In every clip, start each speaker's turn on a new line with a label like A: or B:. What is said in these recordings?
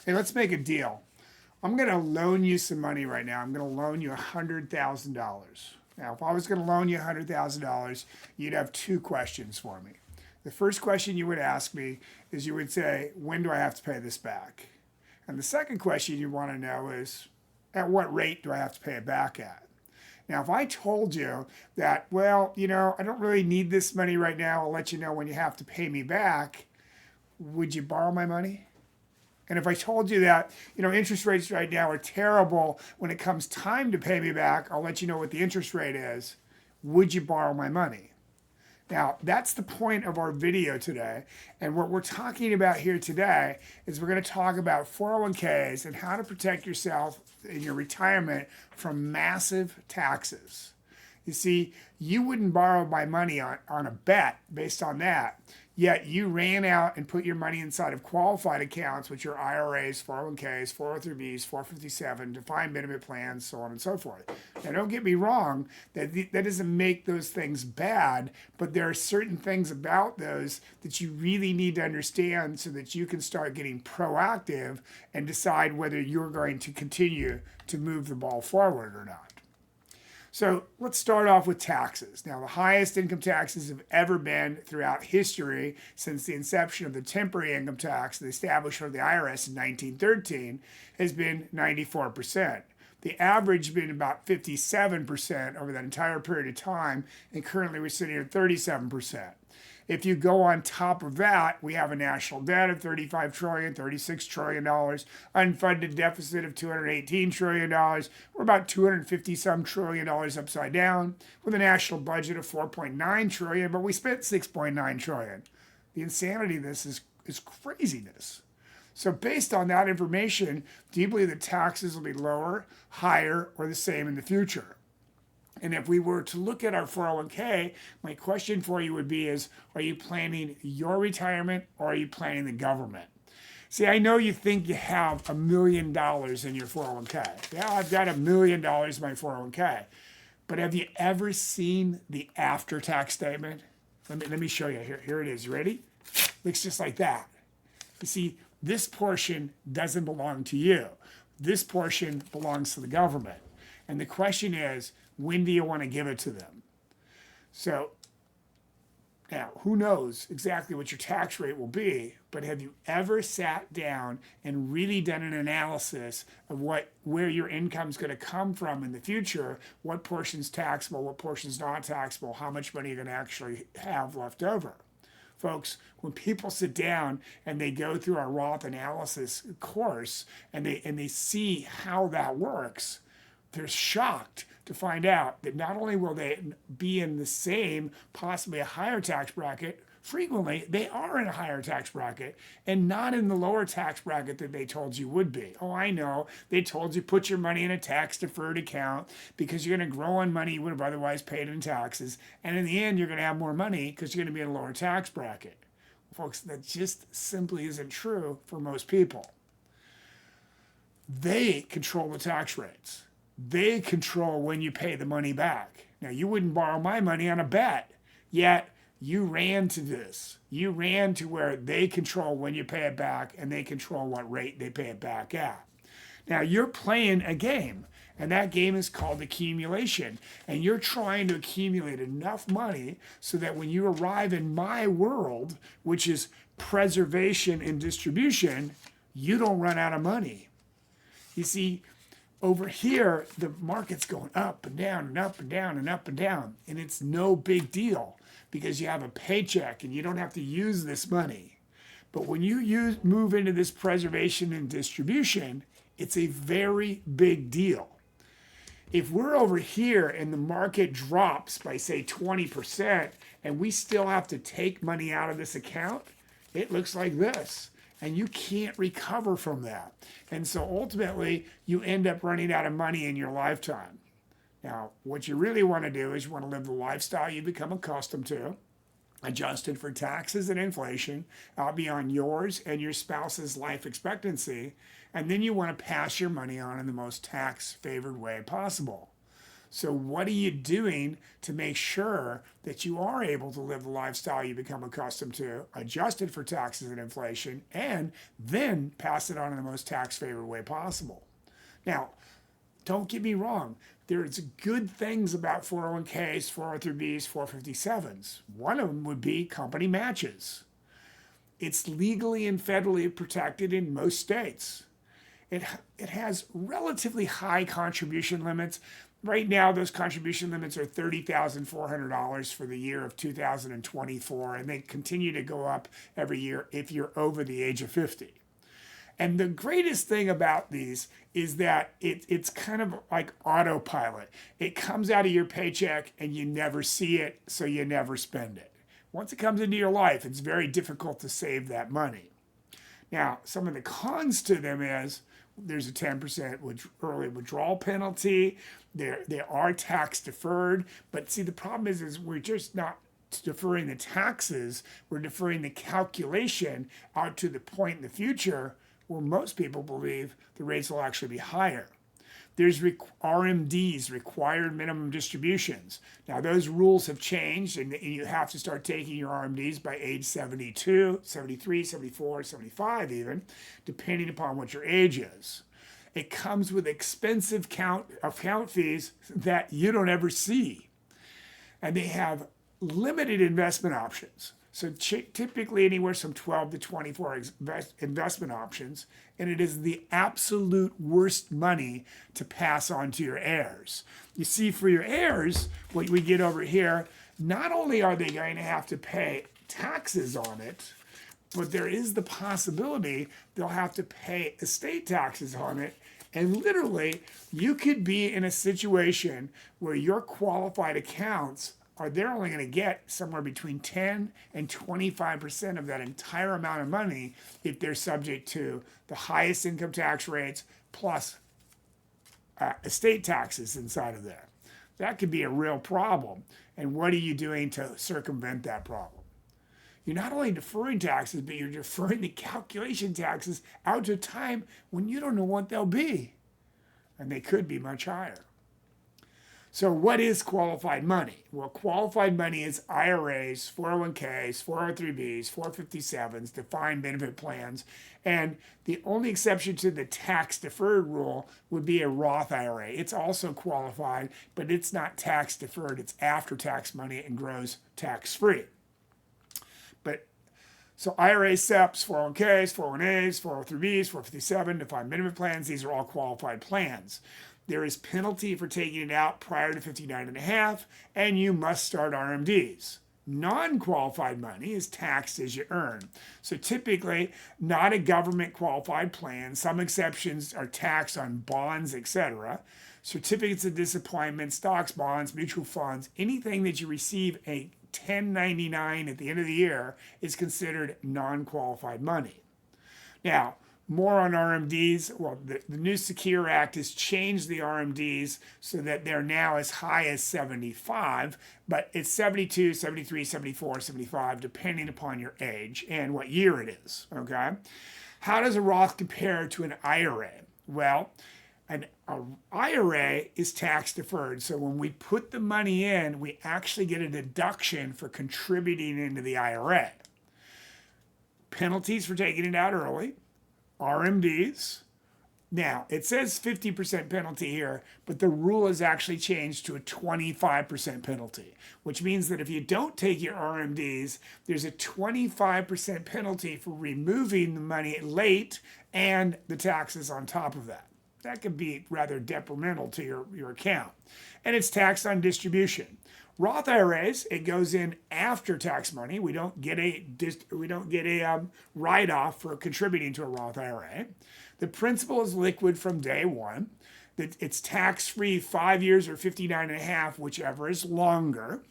A: Hey, let's make a deal. I'm going to loan you some money right now. I'm going to loan you $100,000. Now, if I was going to loan you $100,000, you'd have two questions for me. The first question you would ask me is you would say, when do I have to pay this back? And the second question you want to know is, at what rate do I have to pay it back at? Now, if I told you that, well, I don't really need this money right now, I'll let you know when you have to pay me back, would you borrow my money? And if I told you that, interest rates right now are terrible, when it comes time to pay me back, I'll let you know what the interest rate is, would you borrow my money? Now, that's the point of our video today. And what we're talking about here today is we're going to talk about 401ks and how to protect yourself in your retirement from massive taxes. You see, you wouldn't borrow my money on a bet based on that. Yet you ran out and put your money inside of qualified accounts, which are IRAs, 401ks, 403bs, 457, defined benefit plans, so on and so forth. Now, don't get me wrong, that doesn't make those things bad, but there are certain things about those that you really need to understand so that you can start getting proactive and decide whether you're going to continue to move the ball forward or not. So let's start off with taxes. Now, the highest income taxes have ever been throughout history since the inception of the temporary income tax, the establishment of the IRS in 1913, has been 94%. The average has been about 57% over that entire period of time, and currently we're sitting at 37%. If you go on top of that, we have a national debt of $35 trillion, $36 trillion, unfunded deficit of $218 trillion. We're about $250 some trillion upside down with a national budget of $4.9 trillion, but we spent $6.9 trillion. The insanity of this is craziness. So based on that information, do you believe that taxes will be lower, higher, or the same in the future? And if we were to look at our 401k, my question for you would be are you planning your retirement or are you planning the government? See, I know you think you have $1 million in your 401k. Yeah, I've got $1 million in my 401k. But have you ever seen the after-tax statement? Let me show you. Here it is. You ready? Looks just like that. You see, this portion doesn't belong to you. This portion belongs to the government. And the question is, when do you want to give it to them? So now, who knows exactly what your tax rate will be, but have you ever sat down and really done an analysis of where your income is going to come from in the future, what portion's taxable, what portion's not taxable, how much money you're going to actually have left over? Folks, when people sit down and they go through our Roth analysis course and they see how that works, they're shocked to find out that not only will they be in the same, possibly a higher tax bracket, frequently they are in a higher tax bracket and not in the lower tax bracket that they told you would be. Oh, I know. They told you put your money in a tax-deferred account because you're going to grow on money you would have otherwise paid in taxes. And in the end, you're going to have more money because you're going to be in a lower tax bracket. Folks, that just simply isn't true for most people. They control the tax rates. They control when you pay the money back. Now, you wouldn't borrow my money on a bet, yet you ran to this. You ran to where they control when you pay it back and they control what rate they pay it back at. Now, you're playing a game, and that game is called accumulation. And you're trying to accumulate enough money so that when you arrive in my world, which is preservation and distribution, you don't run out of money. You see, over here, the market's going up and down and up and down and up and down. And it's no big deal because you have a paycheck and you don't have to use this money. But when you move into this preservation and distribution, it's a very big deal. If we're over here and the market drops by, say, 20%, and we still have to take money out of this account, it looks like this. And you can't recover from that. And so ultimately, you end up running out of money in your lifetime. Now, what you really want to do is you want to live the lifestyle you become accustomed to, adjusted for taxes and inflation, beyond yours and your spouse's life expectancy. And then you want to pass your money on in the most tax-favored way possible. So what are you doing to make sure that you are able to live the lifestyle you become accustomed to, adjusted for taxes and inflation, and then pass it on in the most tax favored way possible? Now, don't get me wrong. There's good things about 401ks, 403bs, 457s. One of them would be company matches. It's legally and federally protected in most states. It has relatively high contribution limits. Right now, those contribution limits are $30,400 for the year of 2024, and they continue to go up every year if you're over the age of 50. And the greatest thing about these is that it's kind of like autopilot. It comes out of your paycheck and you never see it, so you never spend it. Once it comes into your life, it's very difficult to save that money. Now, some of the cons to them is there's a 10% early withdrawal penalty. They are tax deferred. But see, the problem is we're just not deferring the taxes. We're deferring the calculation out to the point in the future where most people believe the rates will actually be higher. There's RMDs, required minimum distributions. Now, those rules have changed, and you have to start taking your RMDs by age 72, 73, 74, 75 even, depending upon what your age is. It comes with expensive account fees that you don't ever see. And they have limited investment options. So typically anywhere from 12 to 24 investment options, and it is the absolute worst money to pass on to your heirs. You see, for your heirs, what we get over here, not only are they going to have to pay taxes on it, but there is the possibility they'll have to pay estate taxes on it. And literally, you could be in a situation where your qualified accounts they're only going to get somewhere between 10 and 25% of that entire amount of money if they're subject to the highest income tax rates plus estate taxes inside of there. That could be a real problem. And what are you doing to circumvent that problem? You're not only deferring taxes, but you're deferring the calculation taxes out to a time when you don't know what they'll be. And they could be much higher. So what is qualified money? Well, qualified money is IRAs, 401ks, 403bs, 457s, defined benefit plans, and the only exception to the tax deferred rule would be a Roth IRA. It's also qualified, but it's not tax deferred. It's after tax money and grows tax free. So IRA, SEPs, 401ks, 401as, 403bs, 457, defined benefit plans, these are all qualified plans. There is penalty for taking it out prior to 59 and a half, and you must start RMDs. Non-qualified money is taxed as you earn. So typically, not a government qualified plan. Some exceptions are taxed on bonds, etc. Certificates of disappointment, stocks, bonds, mutual funds, anything that you receive a 1099 at the end of the year is considered non-qualified money. Now, more on RMDs. Well, the new Secure Act has changed the RMDs so that they're now as high as 75, but it's 72, 73, 74, 75, depending upon your age and what year it is, okay? How does a Roth compare to an IRA? Well, an IRA is tax deferred. So when we put the money in, we actually get a deduction for contributing into the IRA. Penalties for taking it out early. RMDs. Now, it says 50% penalty here, but the rule has actually changed to a 25% penalty, which means that if you don't take your RMDs, there's a 25% penalty for removing the money late and the taxes on top of that. That could be rather detrimental to your account. And it's taxed on distribution. Roth IRAs, it goes in after tax money. We don't get a write-off for contributing to a Roth IRA. The principal is liquid from day one. It's tax-free 5 years or 59 and a half, whichever is longer,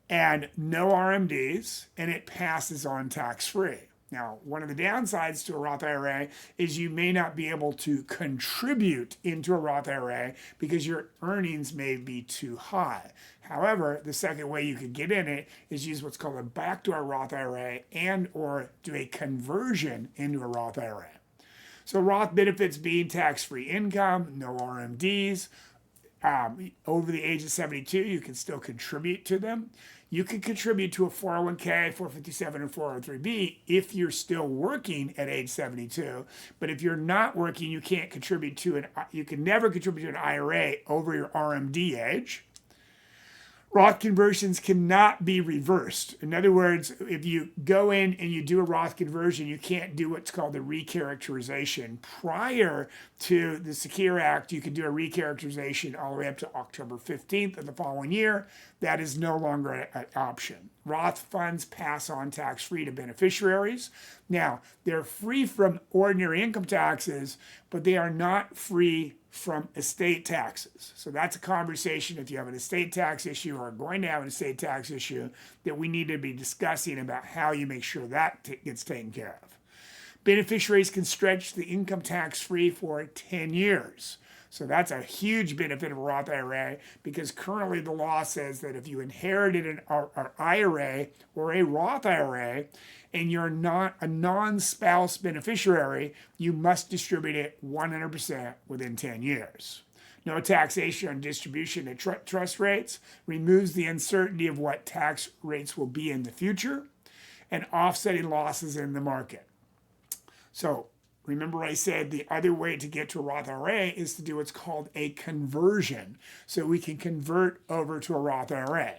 A: and no RMDs, and it passes on tax-free. Now, one of the downsides to a Roth IRA is you may not be able to contribute into a Roth IRA because your earnings may be too high. However, the second way you could get in it is use what's called a backdoor Roth IRA and or do a conversion into a Roth IRA. So Roth benefits being tax-free income, no RMDs, over the age of 72, you can still contribute to them. You can contribute to a 401k, 457, and 403b if you're still working at age 72. But if you're not working, you can't contribute to you can never contribute to an IRA over your RMD age. Roth conversions cannot be reversed. In other words, if you go in and you do a Roth conversion, you can't do what's called a recharacterization. Prior to the Secure Act, you could do a recharacterization all the way up to October 15th of the following year. That is no longer an option. Roth funds pass on tax-free to beneficiaries. Now, they're free from ordinary income taxes, but they are not free from estate taxes. So that's a conversation if you have an estate tax issue or are going to have an estate tax issue that we need to be discussing about how you make sure that gets taken care of. Beneficiaries can stretch the income tax free for 10 years. So that's a huge benefit of a Roth IRA because currently the law says that if you inherited an IRA or a Roth IRA and you're not a non-spouse beneficiary, you must distribute it 100% within 10 years. No taxation on distribution at trust rates removes the uncertainty of what tax rates will be in the future and offsetting losses in the market. So remember I said the other way to get to a Roth IRA is to do what's called a conversion. So we can convert over to a Roth IRA.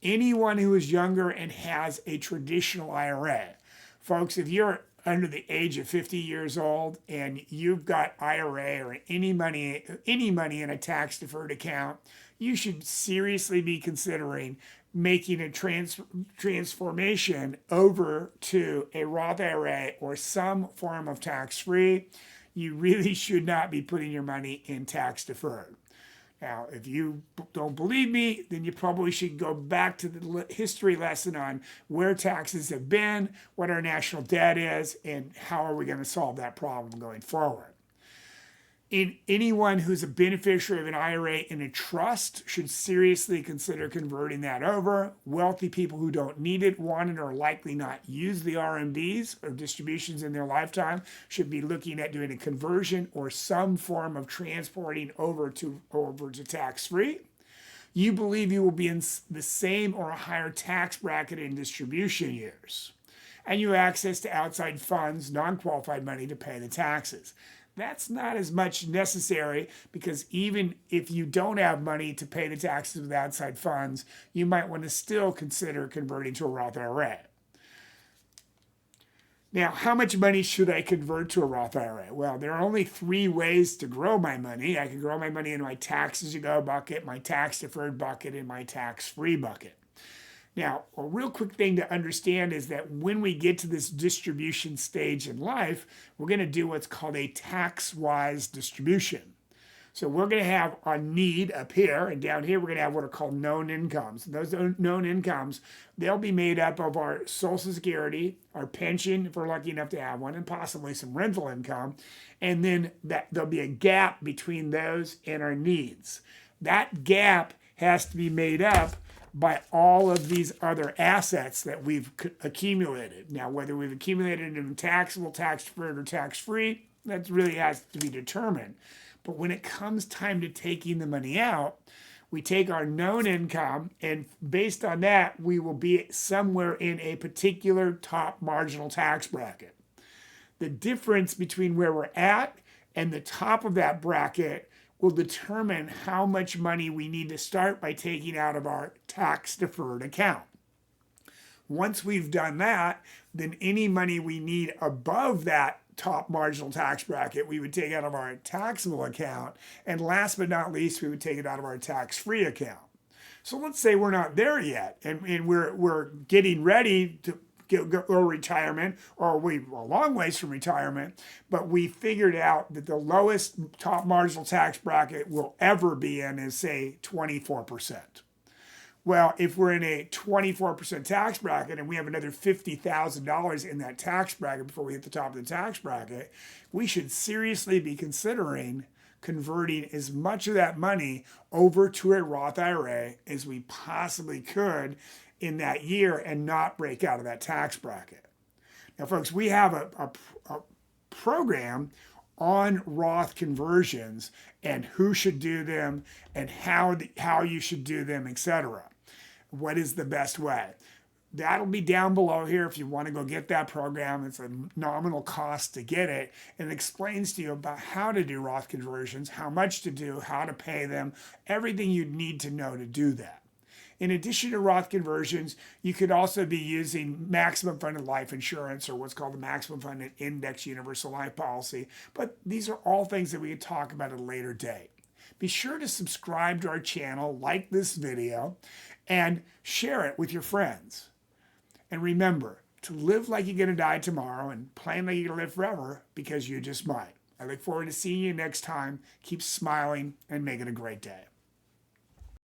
A: Anyone who is younger and has a traditional IRA, folks, if you're under the age of 50 years old and you've got IRA or any money in a tax-deferred account, you should seriously be considering making a transformation over to a Roth IRA or some form of tax-free. You really should not be putting your money in tax-deferred. Now, if you don't believe me, then you probably should go back to the history lesson on where taxes have been, what our national debt is, and how are we going to solve that problem going forward. Anyone who's a beneficiary of an IRA in a trust should seriously consider converting that over. Wealthy people who don't need it, want it, or likely not use the RMDs or distributions in their lifetime should be looking at doing a conversion or some form of transporting over to tax-free. You believe you will be in the same or a higher tax bracket in distribution years. And you have access to outside funds, non-qualified money to pay the taxes. That's not as much necessary because even if you don't have money to pay the taxes with outside funds, you might want to still consider converting to a Roth IRA. Now, how much money should I convert to a Roth IRA? Well, there are only 3 ways to grow my money. I can grow my money in my tax-as-you-go bucket, my tax-deferred bucket, and my tax-free bucket. Now, a real quick thing to understand is that when we get to this distribution stage in life, we're going to do what's called a tax-wise distribution. So we're going to have a need up here, and down here we're going to have what are called known incomes. And those known incomes, they'll be made up of our Social Security, our pension, if we're lucky enough to have one, and possibly some rental income. And then there'll be a gap between those and our needs. That gap has to be made up by all of these other assets that we've accumulated. Now, whether we've accumulated them taxable, tax-deferred, or tax-free, that really has to be determined. But when it comes time to taking the money out, we take our known income, and based on that, we will be somewhere in a particular top marginal tax bracket. The difference between where we're at and the top of that bracket will determine how much money we need to start by taking out of our tax-deferred account. Once we've done that, then any money we need above that top marginal tax bracket, we would take out of our taxable account. And last but not least, we would take it out of our tax-free account. So let's say we're not there yet, and we're getting ready to go retirement, or we're a long ways from retirement, but we figured out that the lowest top marginal tax bracket we'll ever be in is, say, 24%. Well, if we're in a 24% tax bracket and we have another $50,000 in that tax bracket before we hit the top of the tax bracket, we should seriously be considering converting as much of that money over to a Roth IRA as we possibly could in that year and not break out of that tax bracket. Now, folks, we have a program on Roth conversions and who should do them and how you should do them, etc. What is the best way? That'll be down below here if you want to go get that program. It's a nominal cost to get it, and it explains to you about how to do Roth conversions, how much to do, how to pay them, everything you need to know to do that. In addition to Roth conversions, you could also be using maximum funded life insurance, or what's called the maximum funded index universal life policy. But these are all things that we can talk about at a later date. Be sure to subscribe to our channel, like this video, and share it with your friends. And remember to live like you're going to die tomorrow and plan like you're going to live forever, because you just might. I look forward to seeing you next time. Keep smiling and make it a great day.